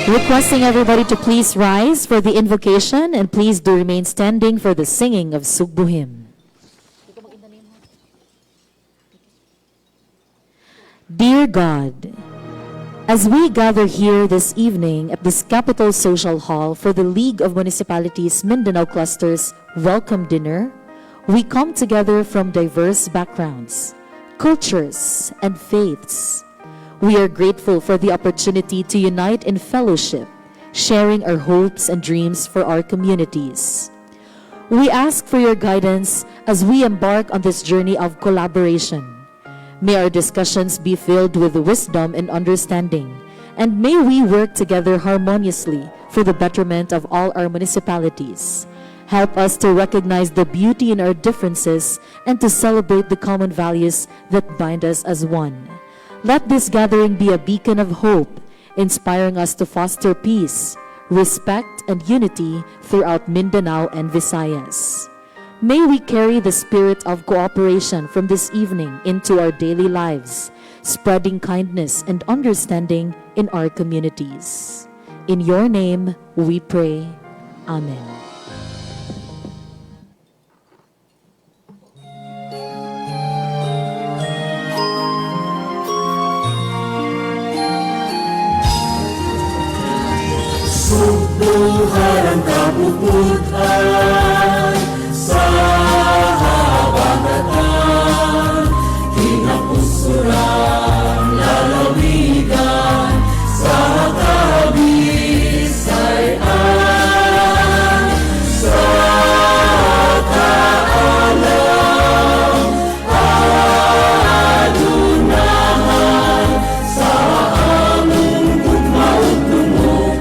Requesting everybody to please rise for the invocation and please do remain standing for the singing of Sugbo hymn. Dear God, as we gather here this evening at this Capital Social Hall for the League of Municipalities Mindanao Cluster's Welcome Dinner, we come together from diverse backgrounds, cultures, and faiths. We are grateful for the opportunity to unite in fellowship, sharing our hopes and dreams for our communities. We ask for your guidance as we embark on this journey of collaboration. May our discussions be filled with wisdom and understanding, and may we work together harmoniously for the betterment of all our municipalities. Help us to recognize the beauty in our differences and to celebrate the common values that bind us as one. Let this gathering be a beacon of hope, inspiring us to foster peace, respect, and unity throughout Mindanao and Visayas. May we carry the spirit of cooperation from this evening into our daily lives, spreading kindness and understanding in our communities. In your name, we pray. Amen. Subuhan ang kapuputan sa habagatan, kinapusurang lalawigan sa kabisayan, sa kaalam, adunahan, sa among gugmaong tumukan.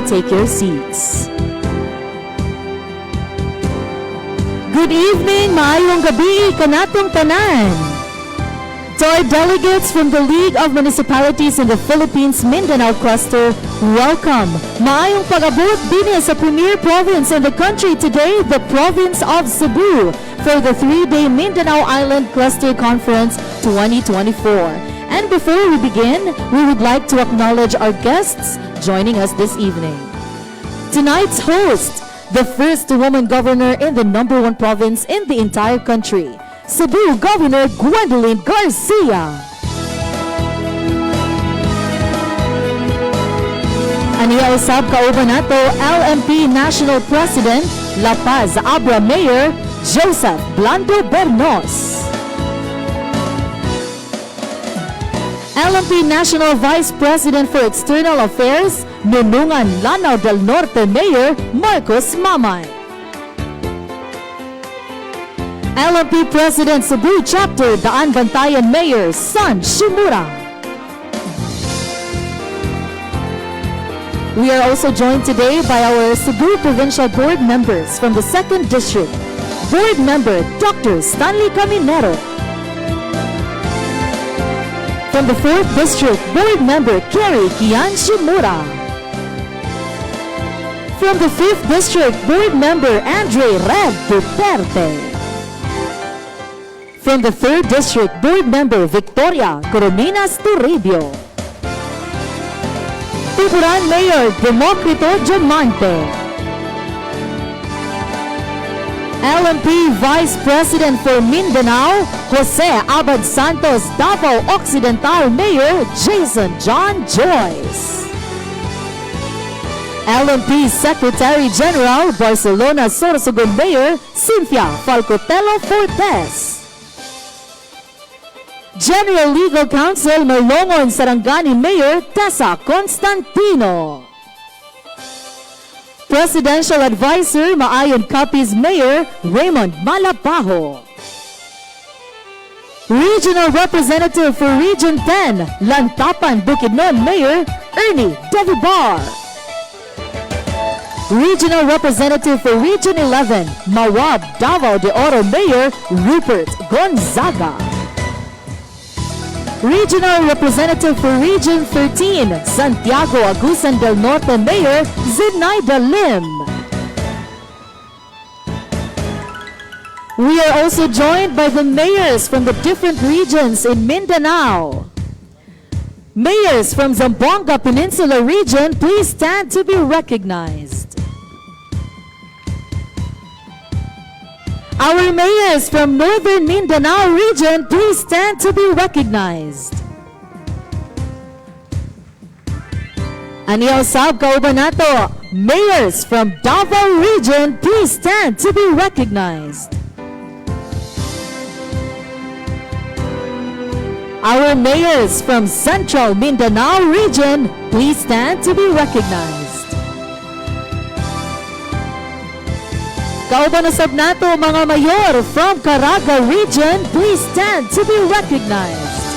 Take your seats. Good evening, maayong gabi kanatong tanan. To our delegates from the League of Municipalities in the Philippines Mindanao Cluster, welcome. Maayong pag-abot din sa premier province in the country today, the province of Cebu, for the 3-day Mindanao Island Cluster Conference 2024. And before we begin, we would like to acknowledge our guests joining us this evening. Tonight's host, the first woman governor in the #1 province in the entire country, Cebu Governor Gwendolyn Garcia. Aniya usab kauban nato LMP National President, La Paz Abra Mayor Joseph Blando Bernos. LMP National Vice President for External Affairs, Nunungan Lanao del Norte Mayor Marcos Mamay. LMP President Cebu Chapter Daan Bantayan Mayor San Shimura. We are also joined today by our Cebu Provincial Board members from the 2nd District. Board Member Dr. Stanley Caminero. From the 4th District, Board Member Kerry Kian Shimura. From the 5th District, Board Member Andre Red Duterte. From the 3rd District, Board Member Victoria Corominas Toribio. Tuburan Mayor Democrito Diamante. LMP Vice President for Mindanao, Jose Abad Santos. Davao Occidental Mayor Jason John Joyce. LMP Secretary General, Barcelona Sorsogon Mayor Cynthia Falcotelo Fortes. General Legal Counsel Malongon Sarangani Mayor Tessa Constantino. Presidential Advisor Maayon Capiz Mayor Raymond Malapaho. Regional Representative for Region 10 Lantapan Bukidnon Mayor Ernie Devibar. Regional Representative for Region 11 Mawab Davao de Oro Mayor Rupert Gonzaga. Regional Representative for Region 13, Santiago Agusan del Norte Mayor Zenaida Lim. We are also joined by the mayors from the different regions in Mindanao. Mayors from Zamboanga Peninsula region, please stand to be recognized. Our mayors from Northern Mindanao region, please stand to be recognized. Aniel Sab Kaubanato, mayors from Davao region, please stand to be recognized. Our mayors from Central Mindanao region, please stand to be recognized. Kaubanasab nato mga mayor from Caraga region, please stand to be recognized.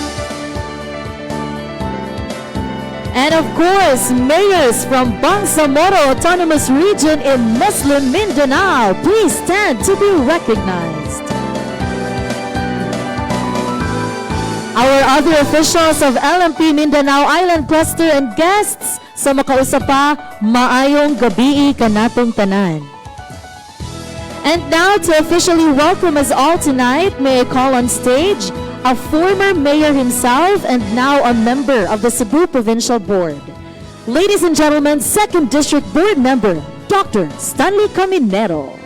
And of course, mayors from Bangsamoro Autonomous Region in Muslim Mindanao, please stand to be recognized. Our other officials of LMP Mindanao Island Cluster and guests, sa makausapa, maayong gabi kanatong tanan. And now, to officially welcome us all tonight, may I call on stage a former mayor himself and now a member of the Cebu Provincial Board. Ladies and gentlemen, 2nd District Board Member, Dr. Stanley Caminero.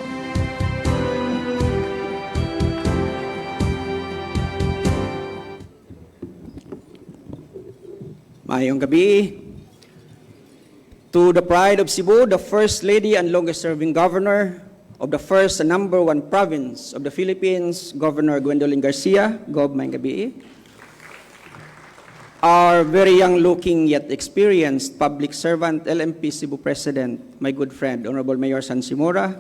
Mayong gabi. To the pride of Cebu, the First Lady and longest-serving Governor of the first and number 1 province of the Philippines, Governor Gwendolyn Garcia, Gob, mayong gabi. Our very young-looking yet experienced public servant, LMP Cebu President, my good friend, Honorable Mayor San Simora.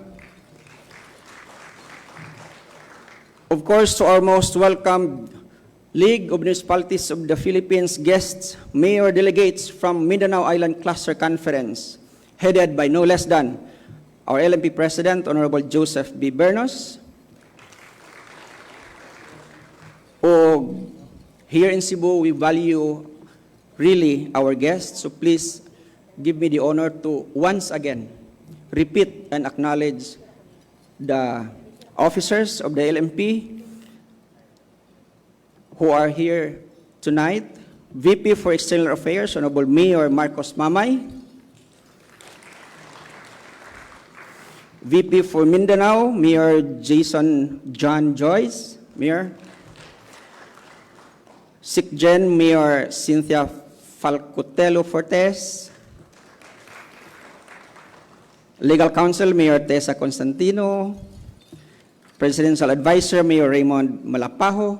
Of course, to our most welcomed League of Municipalities of the Philippines guests, mayor delegates from Mindanao Island Cluster Conference, headed by no less than our LMP President, Honorable Joseph B. Bernos. Here in Cebu, we value really our guests, so please give me the honor to once again repeat and acknowledge the officers of the LMP who are here tonight. VP for External Affairs, Honorable Mayor Marcos Mamay. VP for Mindanao, Mayor Jason John Joyce, Mayor. SICGEN, Mayor Cynthia Falcotelo Fortes. Legal Counsel, Mayor Tessa Constantino. Presidential Advisor, Mayor Raymond Malapaho.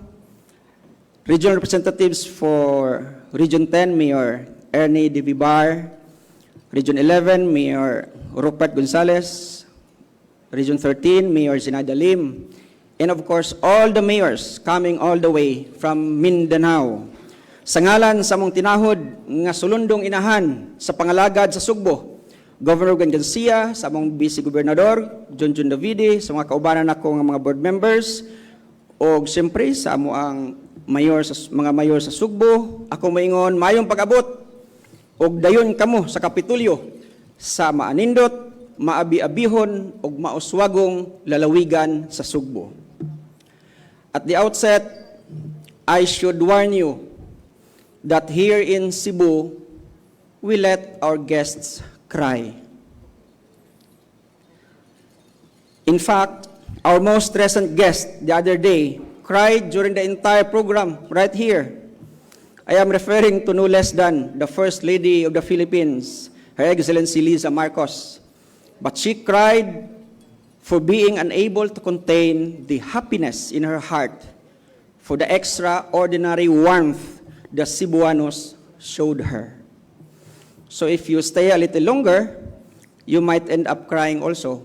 Regional Representatives for Region 10, Mayor Ernie Devibar. Region 11, Mayor Rupert Gonzalez. Region 13, Mayor Zenaida Lim. And of course, all the mayors coming all the way from Mindanao. Sa ngalan sa mong tinahod nga sulundong inahan sa pangalagad sa Sugbo, Governor Garcia, sa among Vice Gobernador, Junjun Davide, sa mga kaubanan nako nga mga board members, o siyempre sa amo ang mga mayor sa Sugbo, ako maingon, mayong pag-abot, og dayon kamo sa Kapitulyo, sa maanindot, maabi-abihon, og mauswagong lalawigan sa Sugbo. At the outset, I should warn you that here in Cebu, we let our guests cry. In fact, our most recent guest the other day cried during the entire program right here. I am referring to no less than the First Lady of the Philippines, Her Excellency Liza Marcos. But she cried for being unable to contain the happiness in her heart for the extraordinary warmth the Cebuanos showed her. So if you stay a little longer, you might end up crying also.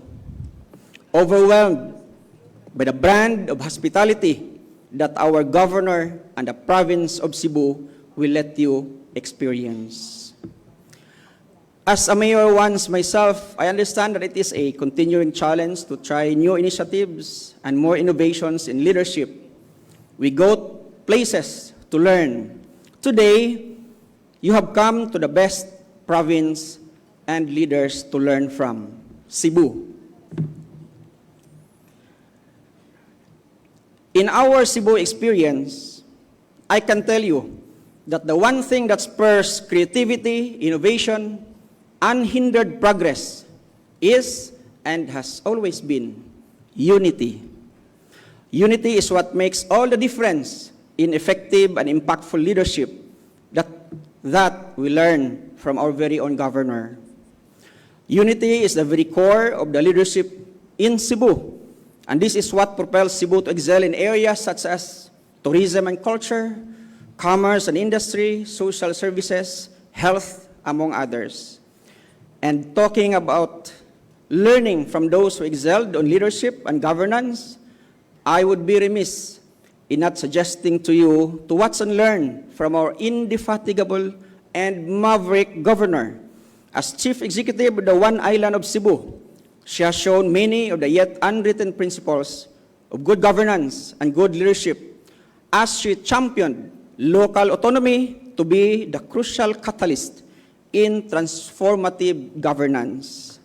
Overwhelmed by the brand of hospitality that our governor and the province of Cebu will let you experience. As a mayor once myself, I understand that it is a continuing challenge to try new initiatives and more innovations in leadership. We go places to learn. Today, you have come to the best province and leaders to learn from, Cebu. In our Cebu experience, I can tell you that the one thing that spurs creativity, innovation, unhindered progress is and has always been unity. Unity is what makes all the difference in effective and impactful leadership that we learn from our very own governor. Unity is the very core of the leadership in Cebu, and this is what propels Cebu to excel in areas such as tourism and culture, commerce and industry, social services, health, among others. And talking about learning from those who excelled on leadership and governance, I would be remiss in not suggesting to you to watch and learn from our indefatigable and maverick governor. As chief executive of the One Island of Cebu, she has shown many of the yet unwritten principles of good governance and good leadership as she championed local autonomy to be the crucial catalyst in transformative governance.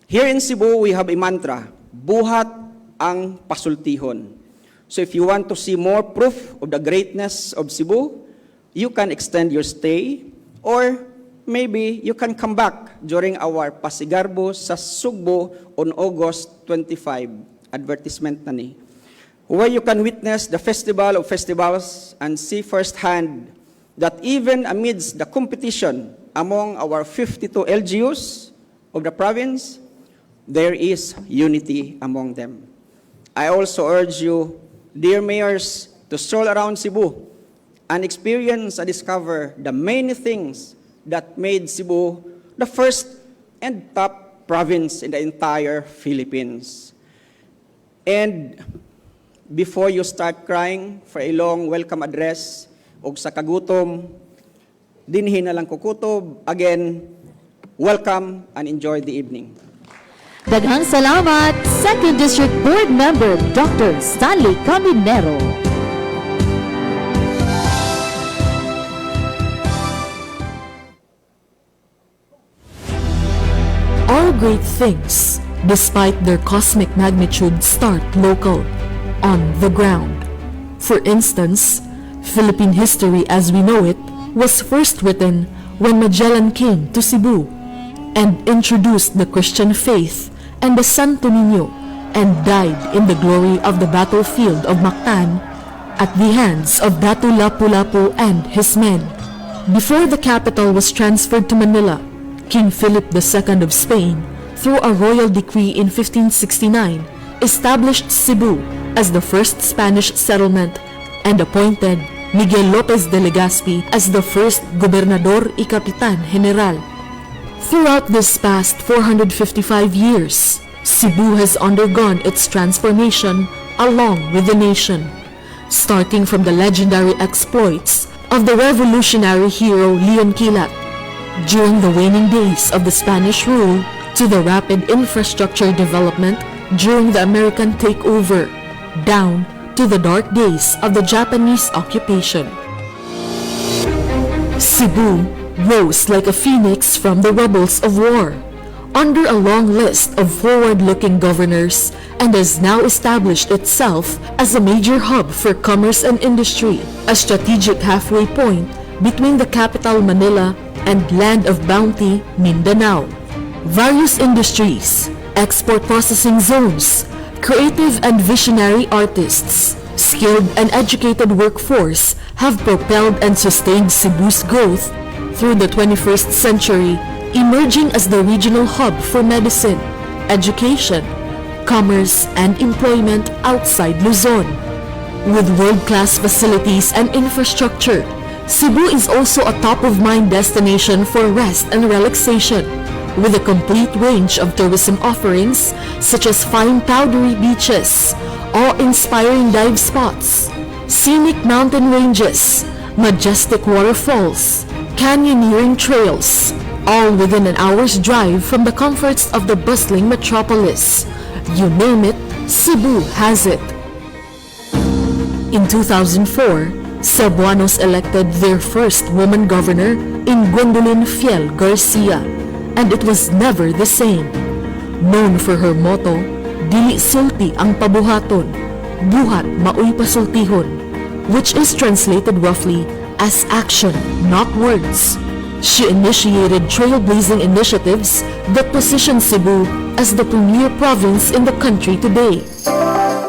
Here in Cebu, we have a mantra, buhat ang pasultihon. So if you want to see more proof of the greatness of Cebu, you can extend your stay, or maybe you can come back during our Pasigarbo sa Sugbo on August 25, advertisement na ni, where you can witness the Festival of Festivals and see firsthand that even amidst the competition among our 52 LGUs of the province, there is unity among them. I also urge you, dear mayors, to stroll around Cebu and experience and discover the many things that made Cebu the first and top province in the entire Philippines. And before you start crying for a long welcome address o sa kagutom, dinhi na lang kukutob. Again, welcome and enjoy the evening. Daghang salamat, 2nd District Board Member Dr. Stanley Caminero. All great things, despite their cosmic magnitude, start local, on the ground. For instance, Philippine history as we know it was first written when Magellan came to Cebu and introduced the Christian faith and the Santo Niño, and died in the glory of the battlefield of Mactan at the hands of Datu Lapu-Lapu and his men. Before the capital was transferred to Manila, King Philip II of Spain, through a royal decree in 1569, established Cebu as the first Spanish settlement and appointed Miguel Lopez de Legazpi as the first Gobernador y Capitan General. Throughout this past 455 years, Cebu has undergone its transformation along with the nation, starting from the legendary exploits of the revolutionary hero Leon Quilat, during the waning days of the Spanish rule to the rapid infrastructure development during the American takeover, down to the dark days of the Japanese occupation. Cebu rose like a phoenix from the rubbles of war, under a long list of forward-looking governors, and has now established itself as a major hub for commerce and industry, a strategic halfway point between the capital Manila and land of bounty Mindanao. Various industries, export processing zones, creative and visionary artists, skilled and educated workforce have propelled and sustained Cebu's growth through the 21st century, emerging as the regional hub for medicine, education, commerce, and employment outside Luzon. With world-class facilities and infrastructure, Cebu is also a top-of-mind destination for rest and relaxation, with a complete range of tourism offerings such as fine powdery beaches, awe-inspiring dive spots, scenic mountain ranges, majestic waterfalls, canyoneering trails, all within an hour's drive from the comforts of the bustling metropolis. You name it, Cebu has it. In 2004, Cebuanos elected their first woman governor in Gwendolyn Garcia, and it was never the same. Known for her motto, "Dili sulti ang pabuhaton, buhat maoy pasultihon," which is translated roughly as action, not words. She initiated trailblazing initiatives that positioned Cebu as the premier province in the country today.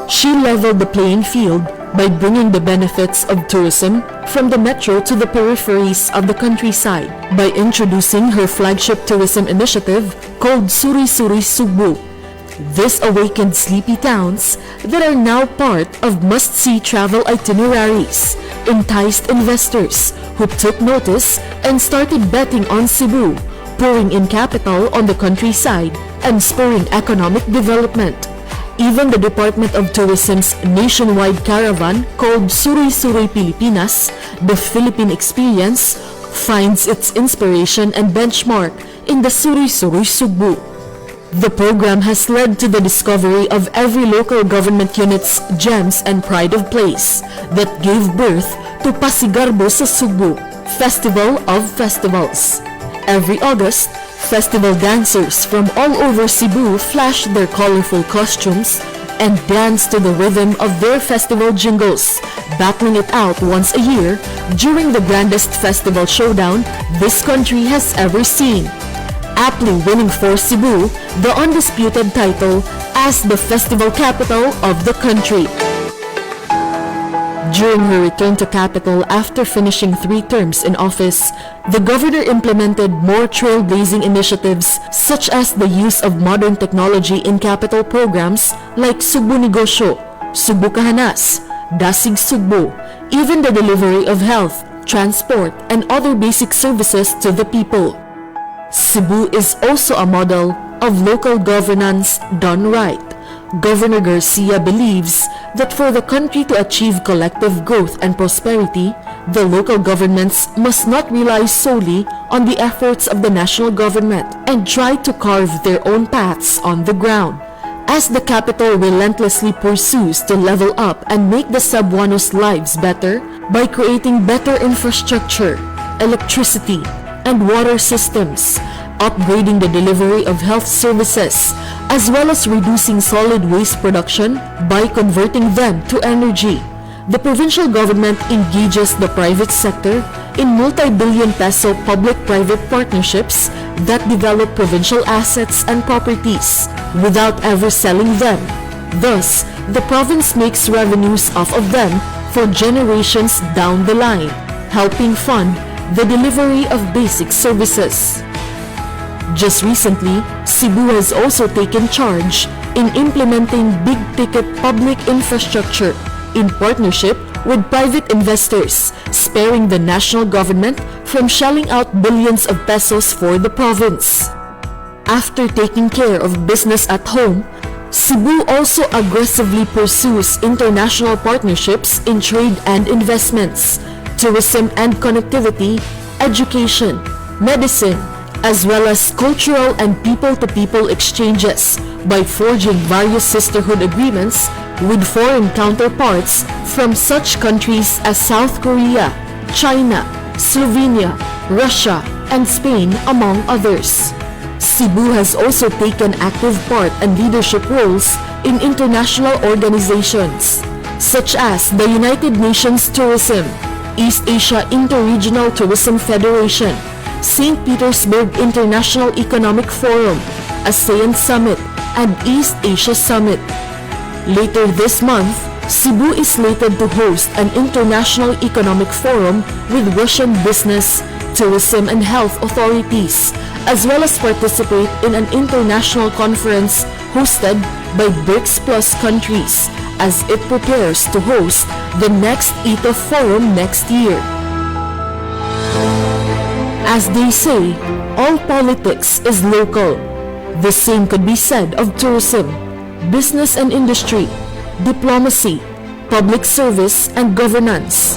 She leveled the playing field by bringing the benefits of tourism from the metro to the peripheries of the countryside by introducing her flagship tourism initiative called Suri-Suri Cebu. This awakened sleepy towns that are now part of must-see travel itineraries, enticed investors who took notice and started betting on Cebu, pouring in capital on the countryside and spurring economic development. Even the Department of Tourism's nationwide caravan called Suri-Suri Pilipinas, the Philippine Experience, finds its inspiration and benchmark in the Suri-Suri Cebu. The program has led to the discovery of every local government unit's gems and pride of place that gave birth to Pasigarbo sa Cebu, Festival of Festivals. Every August, festival dancers from all over Cebu flash their colorful costumes and dance to the rhythm of their festival jingles, battling it out once a year during the grandest festival showdown this country has ever seen, aptly winning for Cebu the undisputed title as the festival capital of the country. During her return to capital after finishing 3 terms in office, the governor implemented more trailblazing initiatives such as the use of modern technology in capital programs like Cebu Negosyo, Cebu Kahanas, Dasig Cebu, even the delivery of health, transport, and other basic services to the people. Cebu is also a model of local governance done right. Governor Garcia believes that for the country to achieve collective growth and prosperity, the local governments must not rely solely on the efforts of the national government and try to carve their own paths on the ground. As the capital relentlessly pursues to level up and make the Cebuanos' lives better by creating better infrastructure, electricity, and water systems, upgrading the delivery of health services, as well as reducing solid waste production by converting them to energy. The provincial government engages the private sector in multi-billion peso public-private partnerships that develop provincial assets and properties without ever selling them. Thus, the province makes revenues off of them for generations down the line, helping fund the delivery of basic services. Just recently, Cebu has also taken charge in implementing big-ticket public infrastructure in partnership with private investors, sparing the national government from shelling out billions of pesos for the province. After taking care of business at home, Cebu also aggressively pursues international partnerships in trade and investments, tourism and connectivity, education, medicine, as well as cultural and people-to-people exchanges by forging various sisterhood agreements with foreign counterparts from such countries as South Korea, China, Slovenia, Russia, and Spain, among others. Cebu has also taken active part and leadership roles in international organizations, such as the United Nations Tourism, East Asia Interregional Tourism Federation, St. Petersburg International Economic Forum, ASEAN Summit, and East Asia Summit. Later this month, Cebu is slated to host an international economic forum with Russian business, tourism, and health authorities, as well as participate in an international conference hosted by BRICS Plus countries as it prepares to host the next ETO forum next year. As they say, all politics is local. The same could be said of tourism, business and industry, diplomacy, public service, and governance.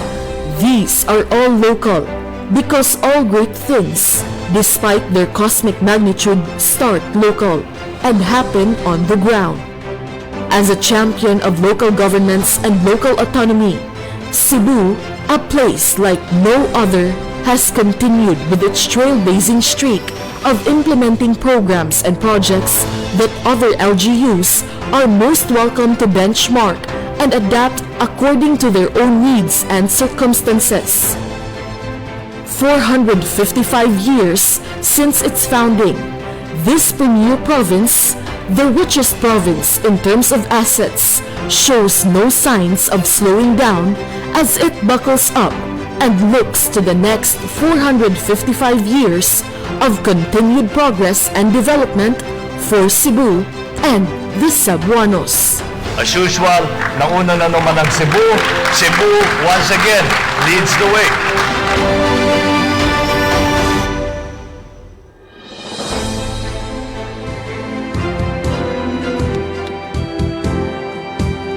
These are all local because all great things, despite their cosmic magnitude, start local and happen on the ground. As a champion of local governments and local autonomy, Cebu, a place like no other, has continued with its trailblazing streak of implementing programs and projects that other LGUs are most welcome to benchmark and adapt according to their own needs and circumstances. 455 years since its founding, this premier province, the richest province in terms of assets, shows no signs of slowing down as it buckles up and looks to the next 455 years of continued progress and development for Cebu and the Cebuanos. As usual, nauna na naman ang Cebu. Cebu, once again, leads the way.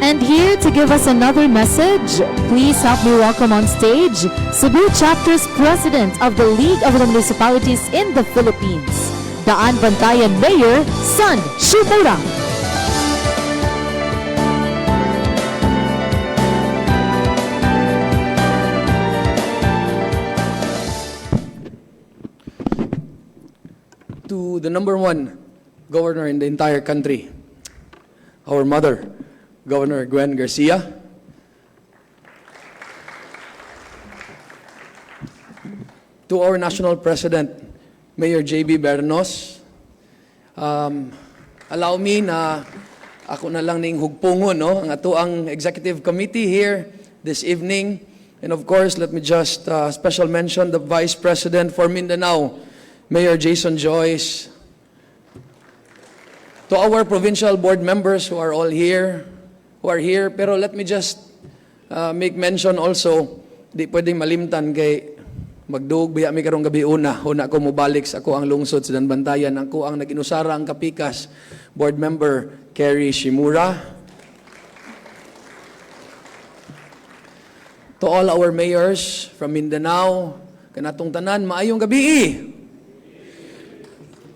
And here to give us another message, please help me welcome on stage Cebu Chapter's President of the League of the Municipalities in the Philippines, Daan Bantayan Mayor San Shimura. To the number one governor in the entire country, our mother, Governor Garcia. To our national president, Mayor J.B. Bernos, allow me na ako na lang ning hugpungon, no, ang atoang executive committee here this evening. And of course, let me just special mention the Vice President for Mindanao, Mayor Jason Joyce. To our provincial board members who are all here, pero let me just make mention also, di pwedeng malimtan kay magdug biya mi karong gabi una ko mobalik sa ako ang lungsod sa Danbantayan, ako ang nag-inusara ang kapikas, board member Kerry Shimura. To all our mayors from Mindanao, kanatong tanan, maayong gabi.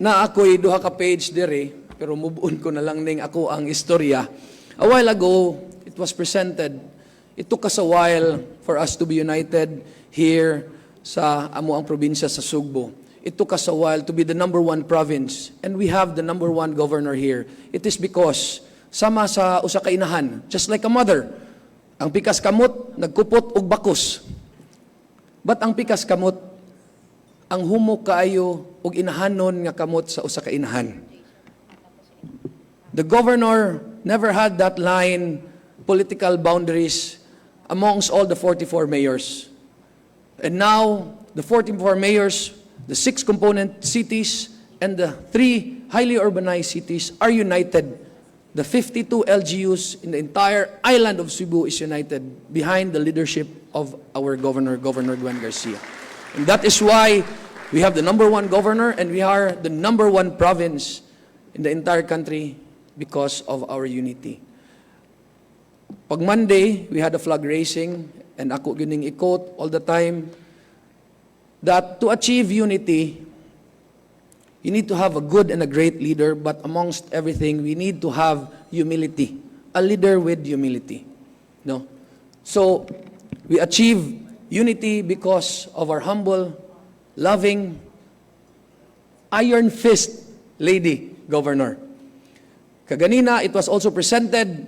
Na ako'y duha ka page diri, pero move-on ko na lang ning ako ang istorya. A while ago, it was presented. It took us a while for us to be united here sa amo ang probinsya sa Sugbo. It took us a while to be the number one province, and we have the number one governor here. It is because sama sa usa ka inahan, just like a mother. Ang pikas kamot, nagkupot og bakos. But ang pikas kamot, ang humok kaayo og inahanon nga kamot sa usa ka inahan. The governor never had that line, political boundaries amongst all the 44 mayors. And now, the 44 mayors, the 6 component cities, and the 3 highly urbanized cities are united. The 52 LGUs in the entire island of Cebu is united behind the leadership of our governor, Governor Gwen Garcia. And that is why we have the number one governor and we are the number one province in the entire country because of our unity. Pag Monday, we had a flag raising, and ako gining i-quote all the time that to achieve unity, you need to have a good and a great leader, but amongst everything, we need to have humility. A leader with humility. No? So, we achieve unity because of our humble, loving, iron fist lady governor. Kaganina, it was also presented,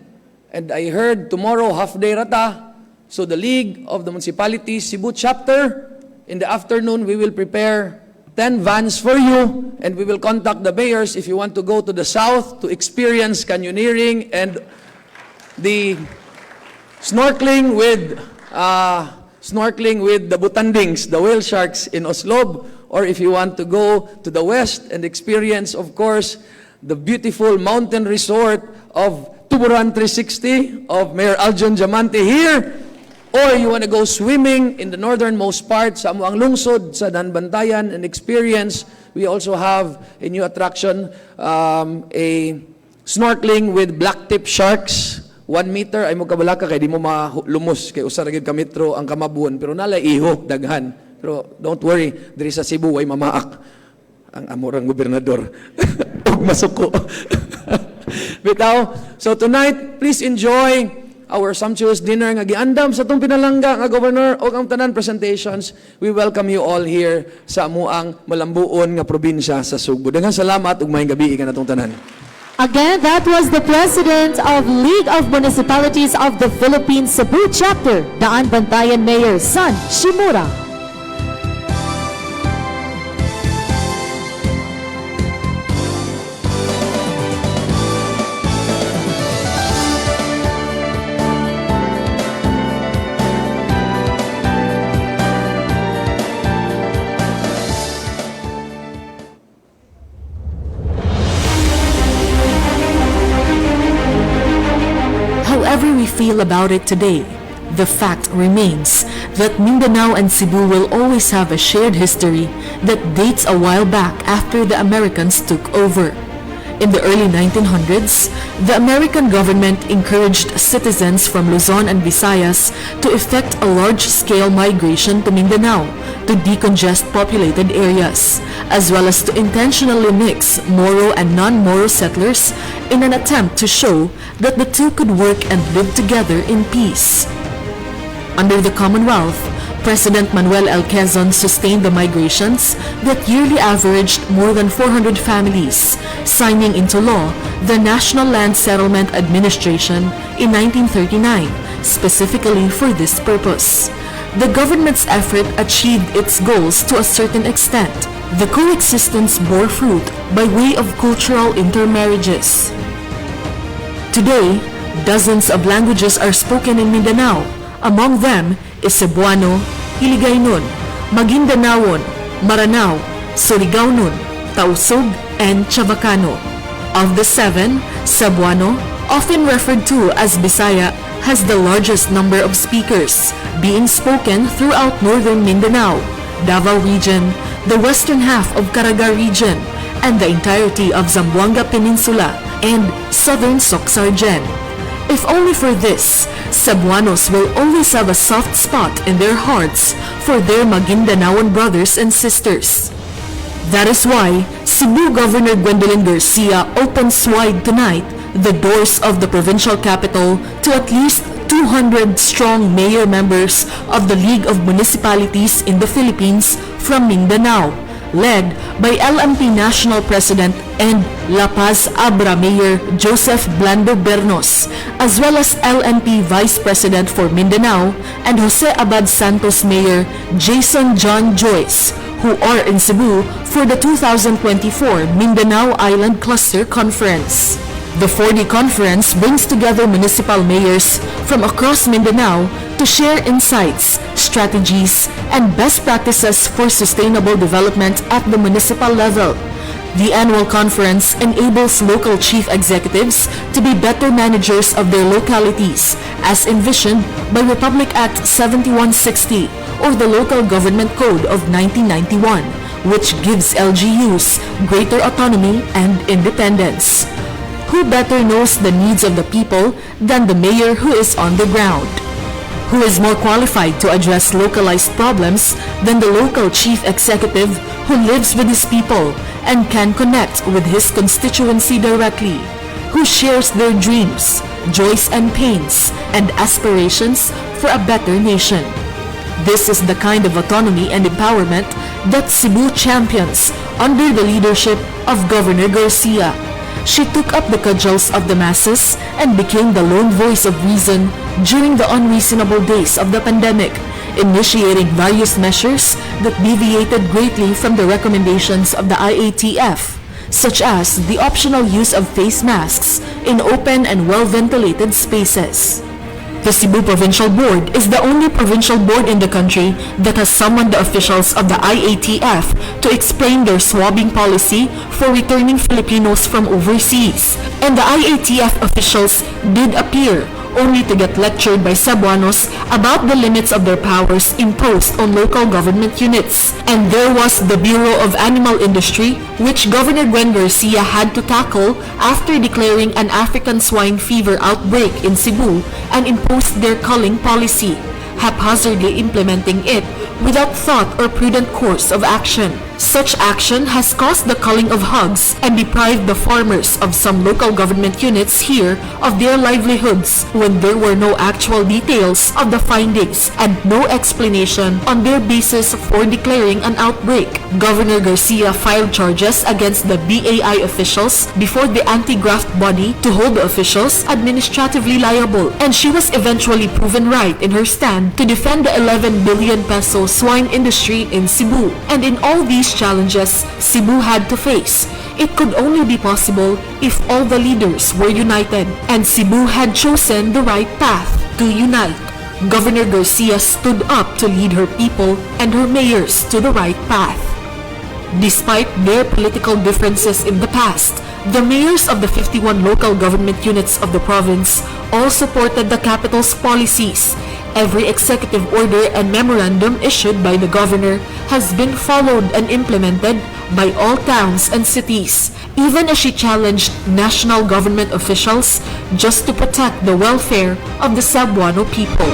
and I heard tomorrow, half-day rata, so the League of the Municipalities Cebu chapter, in the afternoon, we will prepare 10 vans for you, and we will contact the mayors if you want to go to the south to experience canyoneering and the snorkeling with the butandings, the whale sharks in Oslob, or if you want to go to the west and experience, of course, the beautiful mountain resort of Tuburan 360 of Mayor Aljon Diamante here, or you want to go swimming in the northernmost part sa Amuang Lungsod, sa Danbantayan, and experience, we also have a new attraction, a snorkeling with black-tip sharks, 1 meter, ay mo kabalaka, kaya di mo malumos, kay usaragid ka metro ang kamabuon, pero nalay iho, daghan. Pero don't worry, diri sa Cebu, ay mamaak ang amorang gobernador. Huwag masuko. Bitaw, so tonight, please enjoy our sumptuous dinner nga giandam sa itong pinalangga nga governor o ang tanan presentations. We welcome you all here sa amuang malambuon nga probinsya sa Cebu. Daghang salamat ug maayong gabi ka natong tanan. Again, that was the President of League of Municipalities of the Philippines Cebu Chapter, Daan Bantayan Mayor San Shimura. However we feel about it today, the fact remains that Mindanao and Cebu will always have a shared history that dates a while back after the Americans took over. In the early 1900s, the American government encouraged citizens from Luzon and Visayas to effect a large-scale migration to Mindanao to decongest populated areas, as well as to intentionally mix Moro and non-Moro settlers in an attempt to show that the two could work and live together in peace. Under the Commonwealth, President Manuel L. Quezon sustained the migrations that yearly averaged more than 400 families, signing into law the National Land Settlement Administration in 1939, specifically for this purpose. The government's effort achieved its goals to a certain extent. The coexistence bore fruit by way of cultural intermarriages. Today, dozens of languages are spoken in Mindanao. Among them is Cebuano, Hiligaynon, Magindanaon, Maranao, Surigao-nun, Tausug, and Chavacano. Of the 7, Cebuano, often referred to as Bisaya, has the largest number of speakers, being spoken throughout northern Mindanao, Davao Region, the western half of Caraga Region, and the entirety of Zamboanga Peninsula and southern Soxargen. If only for this, Cebuanos will always have a soft spot in their hearts for their Magindanaon brothers and sisters. That is why Cebu Governor Gwendolyn Garcia opens wide tonight the doors of the provincial capital to at least 200 strong mayor members of the League of Municipalities in the Philippines from Mindanao, led by LMP National President and La Paz Abra Mayor Joseph Blando Bernos, as well as LMP Vice President for Mindanao and Jose Abad Santos Mayor Jason John Joyce, who are in Cebu for the 2024 Mindanao Island Cluster Conference. The 4D conference brings together municipal mayors from across Mindanao to share insights, strategies, and best practices for sustainable development at the municipal level. The annual conference enables local chief executives to be better managers of their localities, as envisioned by Republic Act 7160 or the Local Government Code of 1991, which gives LGUs greater autonomy and independence. Who better knows the needs of the people than the mayor who is on the ground? Who is more qualified to address localized problems than the local chief executive who lives with his people and can connect with his constituency directly? Who shares their dreams, joys and pains, and aspirations for a better nation? This is the kind of autonomy and empowerment that Cebu champions under the leadership of Governor Garcia. She took up the cudgels of the masses and became the lone voice of reason during the unreasonable days of the pandemic, initiating various measures that deviated greatly from the recommendations of the IATF, such as the optional use of face masks in open and well-ventilated spaces. The Cebu Provincial Board is the only provincial board in the country that has summoned the officials of the IATF to explain their swabbing policy for returning Filipinos from overseas. And the IATF officials did appear, only to get lectured by Cebuanos about the limits of their powers imposed on local government units. And there was the Bureau of Animal Industry, which Governor Garcia had to tackle after declaring an African swine fever outbreak in Cebu and imposed their culling policy, haphazardly implementing it without thought or prudent course of action. Such action has caused the culling of hogs and deprived the farmers of some local government units here of their livelihoods when there were no actual details of the findings and no explanation on their basis for declaring an outbreak. Governor Garcia filed charges against the BAI officials before the anti-graft body to hold the officials administratively liable, and she was eventually proven right in her stand to defend the 11 billion peso swine industry in Cebu. And in all these challenges Cebu had to face, it could only be possible if all the leaders were united, and Cebu had chosen the right path to unite. Governor Garcia stood up to lead her people and her mayors to the right path. Despite their political differences in the past, the mayors of the 51 local government units of the province all supported the capital's policies. Every executive order and memorandum issued by the governor has been followed and implemented by all towns and cities, even as she challenged national government officials just to protect the welfare of the Cebuano people.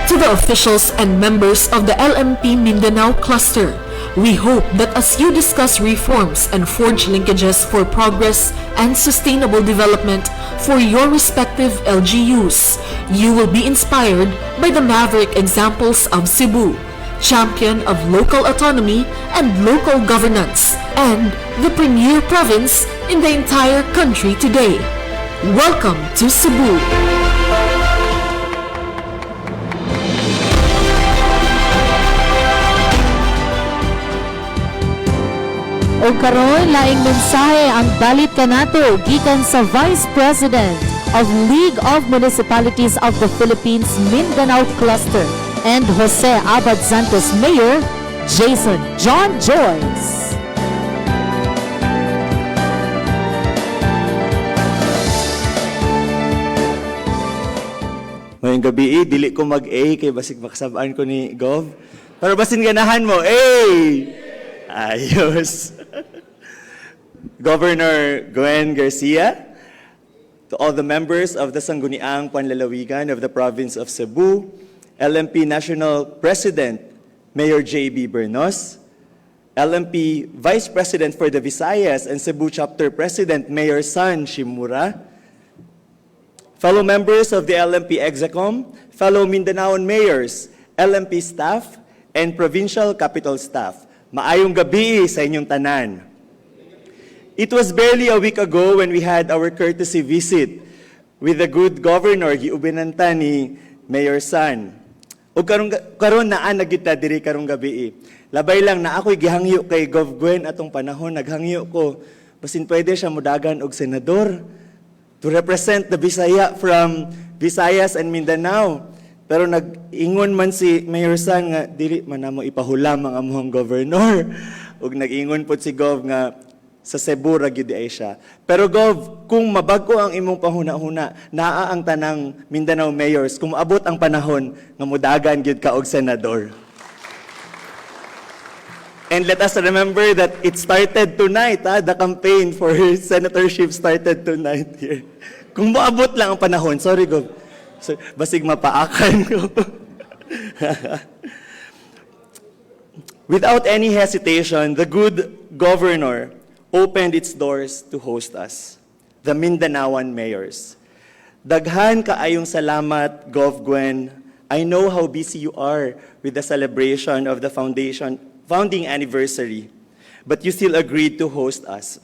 To the officials and members of the LMP Mindanao cluster, we hope that as you discuss reforms and forge linkages for progress and sustainable development for your respective LGUs, you will be inspired by the maverick examples of Cebu, champion of local autonomy and local governance, and the premier province in the entire country today. Welcome to Cebu! O karon laing mensahe ang dalit kanato gikan sa Vice President of League of Municipalities of the Philippines Mindanao Cluster and Jose Abad Santos Mayor Jason John Joyce. Ngayong gabi, dili ko mag-A kay basig makasabaan ko ni Gov. Pero basin ganahan mo, A! Ayos. Governor Gwen Garcia, to all the members of the Sangguniang Panlalawigan of the Province of Cebu, LMP National President Mayor J.B. Bernos, LMP Vice President for the Visayas and Cebu Chapter President Mayor San Shimura, fellow members of the LMP Execom, fellow Mindanaon mayors, LMP staff, and provincial capital staff, maayong gabi sa inyong tanan. It was barely a week ago when we had our courtesy visit with the good governor giubinanta ni Mayor San. O karon naa na kita diri karong gabi. Labay lang na ako'y gihangyo kay Gov Gwen atong panahon, naghangyo ko basin pwede siya modagan og senador to represent the Bisaya from Visayas and Mindanao. Pero nag-ingon man si Mayor San nga dili man namo ipahulam ang among governor. Ug nag-ingon pod si Gov nga sa Cebu ra gyud ay siya. Pero Gov, kung mabag-o ang imong pahuna-huna, naa ang tanang Mindanao mayors kung maabot ang panahon nga modagan gyud ka og senador. And let us remember that it started tonight. The campaign for senatorship started tonight here. Kung maabot lang ang panahon, sorry, Gov. So, basig mapaakan ko. Without any hesitation, the good governor opened its doors to host us, the Mindanaoan mayors. Daghan kaayong salamat, Gov. Gwen. I know how busy you are with the celebration of the founding anniversary, but you still agreed to host us.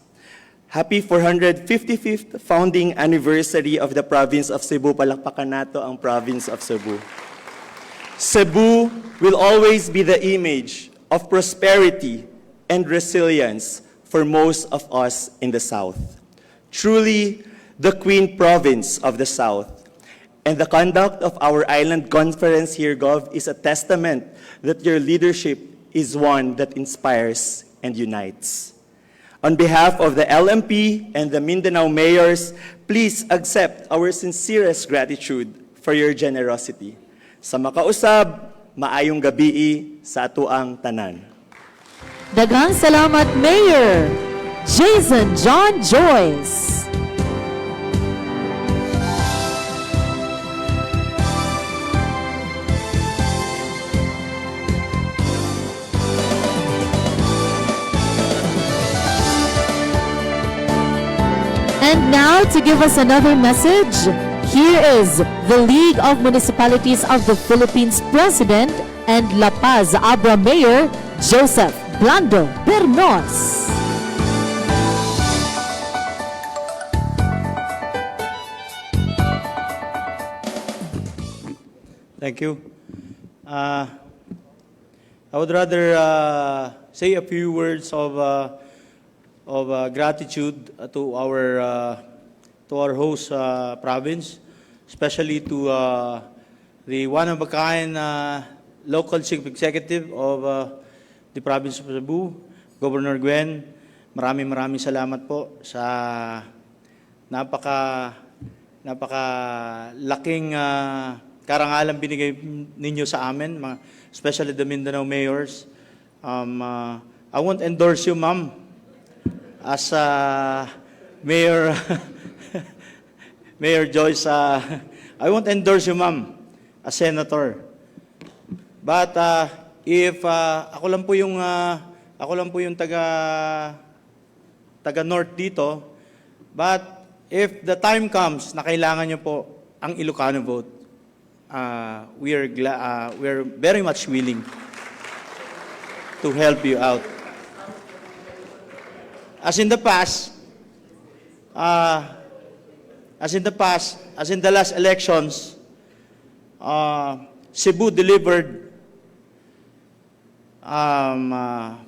Happy 455th founding anniversary of the province of Cebu. Palakpakan nato ang province of Cebu. Cebu will always be the image of prosperity and resilience for most of us in the South. Truly, the Queen Province of the South. And the conduct of our island conference here, Gov, is a testament that your leadership is one that inspires and unites. On behalf of the LMP and the Mindanao mayors, please accept our sincerest gratitude for your generosity. Sa makausab, maayong gabi sa atuang tanan. Daghang salamat, Mayor Jason John Joyce. And now, to give us another message, here is the League of Municipalities of the Philippines President and La Paz Abra Mayor, Joseph Blando Bernos. Thank you. I would rather say a few words of gratitude to our host province, especially to the one-of-a-kind local chief executive of the province of Cebu, Governor Gwen. Maraming salamat po sa napakalaking karangalan binigay ninyo sa amin, especially the Mindanao mayors. I won't endorse you, ma'am, as Mayor Mayor Joyce. I won't endorse you, ma'am, as senator. But if ako lang po yung taga North dito, but if the time comes na kailangan niyo po ang Ilocano vote, we're very much willing to help you out. As in the last elections, Cebu delivered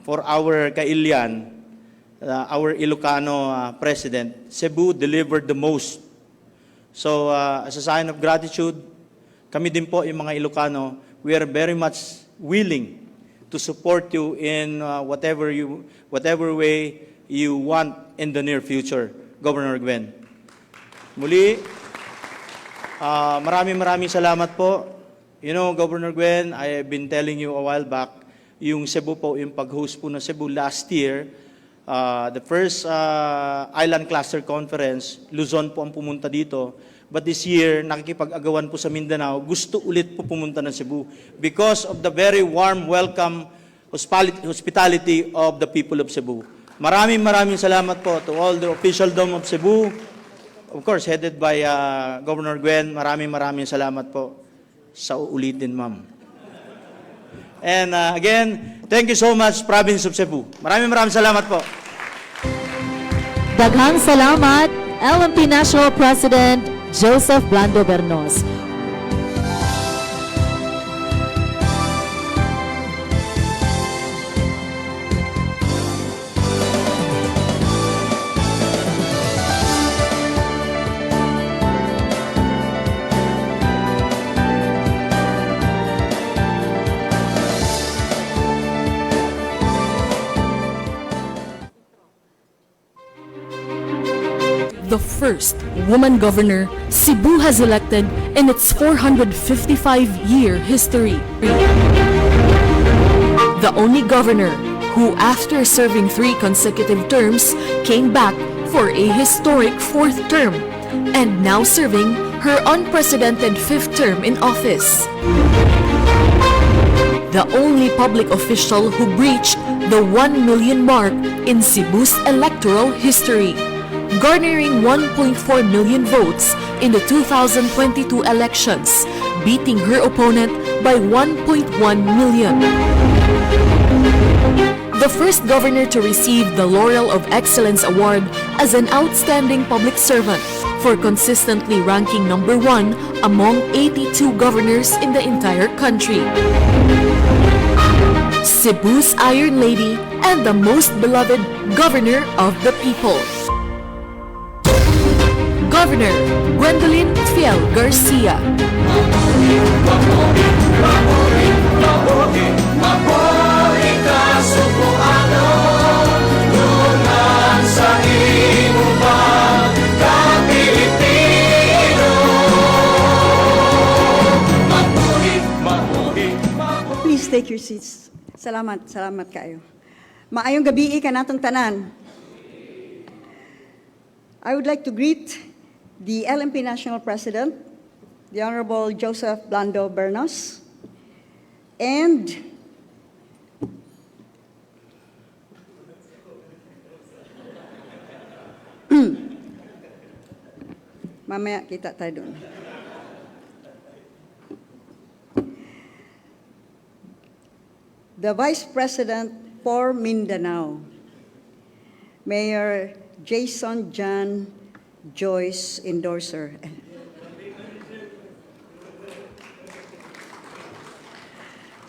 for our kailian, our Ilocano president. Cebu delivered the most. So as a sign of gratitude, kami din po yung mga Ilocano, we are very much willing to support you in whatever way you want in the near future, Governor Gwen. Muli, maraming salamat po. You know, Governor Gwen, I have been telling you a while back, yung Cebu po, yung pag-host po ng Cebu last year, the first Island Cluster Conference, Luzon po ang pumunta dito. But this year, nakikipag-agawan po sa Mindanao, gusto ulit po pumunta ng Cebu because of the very warm welcome hospitality of the people of Cebu. Maraming salamat po to all the officialdom of Cebu, of course, headed by Governor Gwen. Maraming salamat po sa uulitin, ma'am. And again, thank you so much, Province of Cebu. Maraming salamat po. Daghang salamat, LMP National President Joseph Blando Bernos. The first woman governor Cebu has elected in its 455-year history. The only governor who after serving 3 consecutive terms came back for a historic 4th term and now serving her unprecedented 5th term in office. The only public official who breached the 1 million mark in Cebu's electoral history, garnering 1.4 million votes in the 2022 elections, beating her opponent by 1.1 million. The first governor to receive the Laurel of Excellence Award as an outstanding public servant for consistently ranking number 1 among 82 governors in the entire country. Cebu's Iron Lady and the most beloved governor of the people. Governor Gwendolyn Garcia. Mabuhay ka, Cebuano, lungan sa imong pagka-Pilipino. Mabuhay. Please take your seats. Salamat kayo. Maayong gabi ka natong tanan. I would like to greet the LMP National President, the Honorable Joseph Blando Bernos, and mamaya kita tayo doon. The Vice President for Mindanao, Mayor Jason John Joyce Endorser.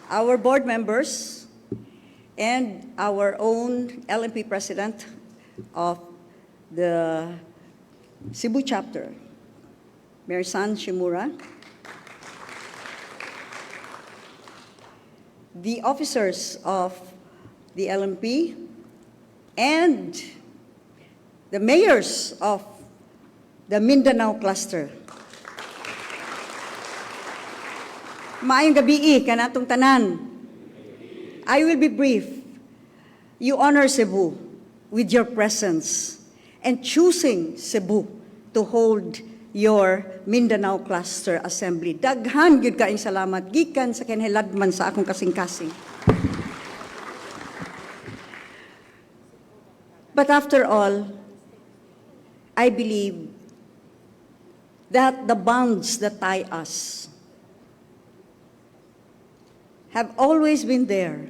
Our board members and our own LMP President of the Cebu chapter, Mayor San Shimura, the officers of the LMP, and the mayors of the Mindanao cluster. Maayong gabi kanatong tanan. I will be brief. You honor Cebu with your presence and choosing Cebu to hold your Mindanao Cluster Assembly. Daghan gyud kaayong salamat gikan sa kinhiladman sa akong kasing-kasing. But after all, I believe that the bonds that tie us have always been there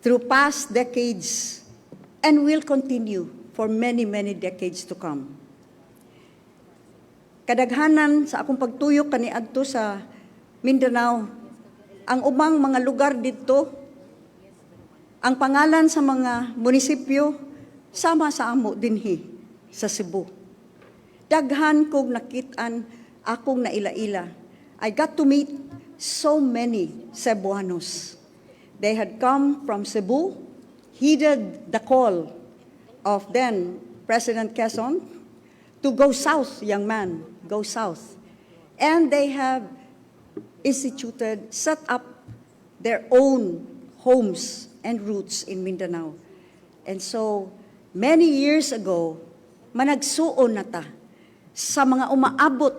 through past decades and will continue for many, many decades to come. Kadaghanan sa akong pagtuyok kaniadto sa Mindanao, ang ubang mga lugar dito, ang pangalan sa mga munisipyo, sama sa amo dinhi sa Cebu. Daghan kong nakitaan, akong naila-ila. I got to meet so many Cebuanos. They had come from Cebu, heeded the call of then President Quezon to go south, young man, go south. And they have instituted, set up their own homes and roots in Mindanao. And so, many years ago, managsuon na ta sa mga umaabot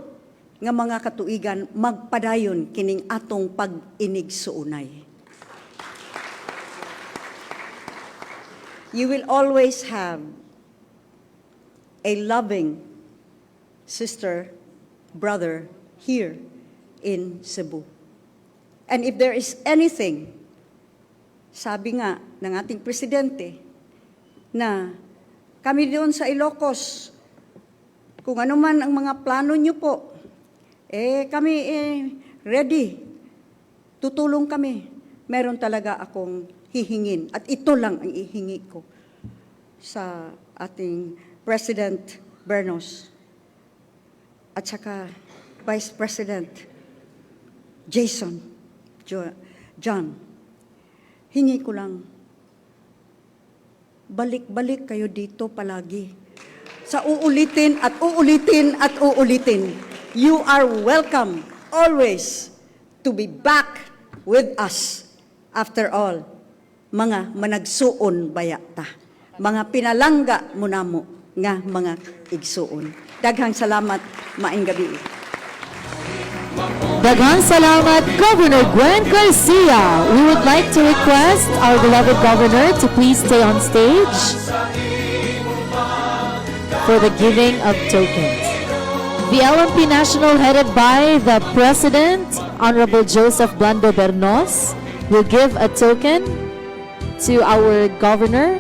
nga mga katuigan, magpadayon kining atong pag-inig suunay. You will always have a loving sister, brother here in Cebu. And if there is anything, sabi nga ng ating presidente, na kami doon sa Ilocos, kung ano man ang mga plano nyo po, kami ready, tutulong kami. Meron talaga akong hihingin, at ito lang ang ihingi ko sa ating President Bernos at saka Vice President Jason John. Hingi ko lang, balik-balik kayo dito palagi. Sa uulitin at uulitin at uulitin. You are welcome always to be back with us. After all, mga managsuon bayata. Mga pinalangga mo namo nga mga igsuon. Daghang salamat, maayong gabi. Daghang salamat, Governor Gwen Garcia. We would like to request our beloved governor to please stay on stage for the giving of tokens. The LMP National, headed by the President, Honorable Joseph Blando Bernos, will give a token to our governor.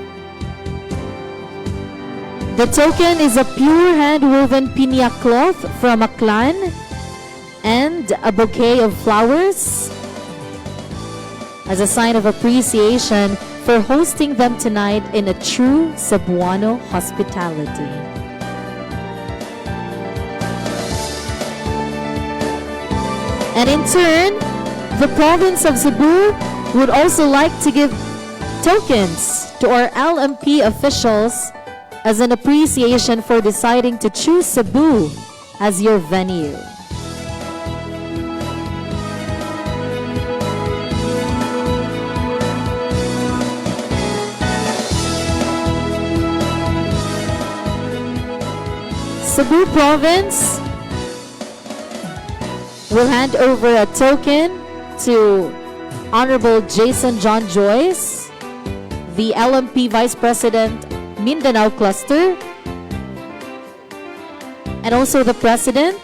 The token is a pure hand-woven piña cloth from Aklan and a bouquet of flowers as a sign of appreciation for hosting them tonight in a true Cebuano hospitality. And in turn, the province of Cebu would also like to give tokens to our LMP officials as an appreciation for deciding to choose Cebu as your venue. Cebu Province will hand over a token to Honorable Jason John Joyce, the LMP Vice President, Mindanao Cluster, and also the President.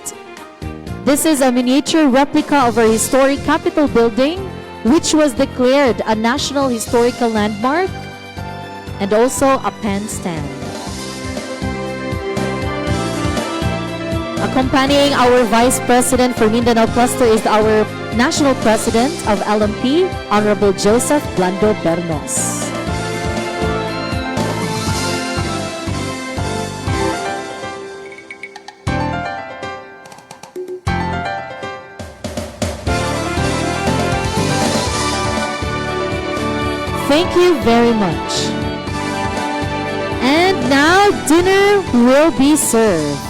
This is a miniature replica of our historic Capitol building, which was declared a National Historical Landmark, and also a pen stand. Accompanying our Vice President for Mindanao Cluster is our National President of LMP, Honorable Joseph Blando Bernos. Thank you very much. And now dinner will be served.